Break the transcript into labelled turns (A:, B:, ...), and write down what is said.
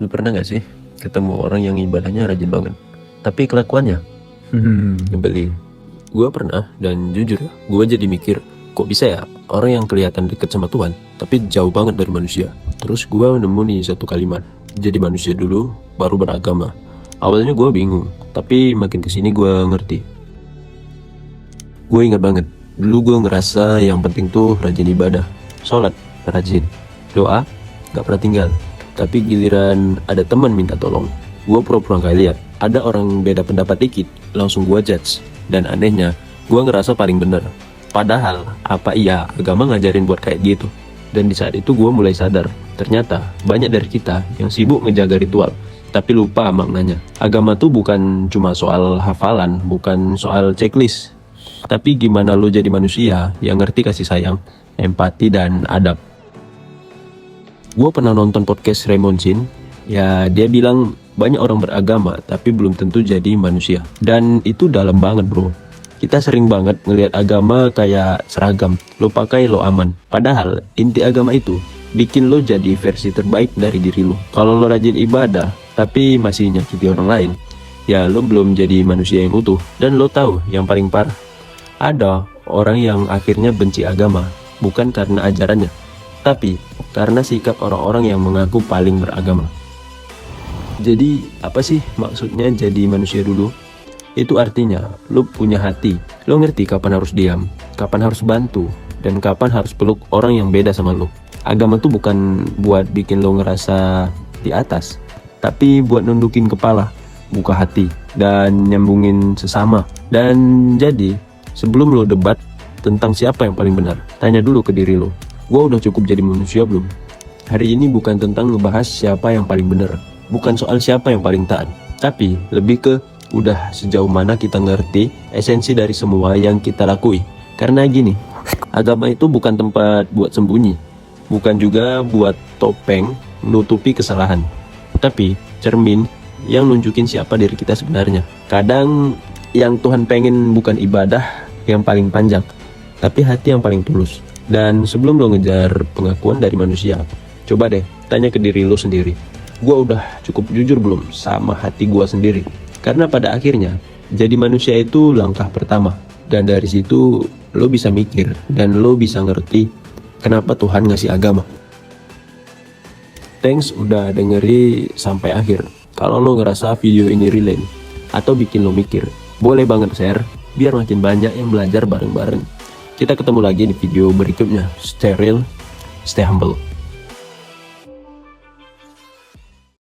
A: Lu pernah gak sih ketemu orang yang ibadahnya rajin banget, tapi kelakuannya nyebelin? Gue pernah, dan jujur ya, gue jadi mikir, kok bisa ya orang yang kelihatan deket sama Tuhan, tapi jauh banget dari manusia. Terus gue nemu nih satu kalimat, jadi manusia dulu, baru beragama. Awalnya gue bingung, tapi makin kesini gue ngerti. Gue ingat banget, dulu gue ngerasa yang penting tuh rajin ibadah, sholat, rajin, doa, gak pernah tinggal. Tapi giliran ada teman minta tolong, gue pura-pura gak lihat. Ada orang beda pendapat dikit, langsung gue judge. Dan anehnya, gue ngerasa paling bener. Padahal, apa iya agama ngajarin buat kayak gitu? Dan di saat itu gue mulai sadar, ternyata banyak dari kita yang sibuk ngejaga ritual, tapi lupa maknanya. Agama tuh bukan cuma soal hafalan, bukan soal checklist, tapi gimana lo jadi manusia yang ngerti kasih sayang, empati, dan adab. Gue pernah nonton podcast Raymond Chin, ya dia bilang banyak orang beragama tapi belum tentu jadi manusia. Dan itu dalam banget bro. Kita sering banget ngelihat agama kayak seragam, lo pakai lo aman. Padahal inti agama itu bikin lo jadi versi terbaik dari diri lo. Kalau lo rajin ibadah tapi masih nyakiti orang lain, ya lo belum jadi manusia yang utuh. Dan lo tahu yang paling parah, ada orang yang akhirnya benci agama bukan karena ajarannya, tapi karena sikap orang-orang yang mengaku paling beragama. Jadi apa sih maksudnya jadi manusia dulu? Itu artinya lu punya hati, lu ngerti kapan harus diam, kapan harus bantu, dan kapan harus peluk orang yang beda sama lu. Agama tuh bukan buat bikin lu ngerasa di atas, tapi buat nundukin kepala, buka hati, dan nyambungin sesama. Dan jadi sebelum lu debat tentang siapa yang paling benar, tanya dulu ke diri lu, gue udah cukup jadi manusia belum? Hari ini bukan tentang ngebahas siapa yang paling benar, bukan soal siapa yang paling taat, tapi lebih ke udah sejauh mana kita ngerti esensi dari semua yang kita lakui. Karena gini, agama itu bukan tempat buat sembunyi, bukan juga buat topeng menutupi kesalahan, tapi cermin yang nunjukin siapa diri kita sebenarnya. Kadang yang Tuhan pengen bukan ibadah yang paling panjang, tapi hati yang paling tulus. Dan sebelum lo ngejar pengakuan dari manusia, coba deh tanya ke diri lo sendiri, gue udah cukup jujur belum sama hati gue sendiri? Karena pada akhirnya jadi manusia itu langkah pertama, dan dari situ lo bisa mikir dan lo bisa ngerti kenapa Tuhan ngasih agama. Thanks udah dengeri sampai akhir. Kalau lo ngerasa video ini relate atau bikin lo mikir, boleh banget share biar makin banyak yang belajar bareng-bareng. Kita ketemu lagi di video berikutnya. Stay real, stay humble.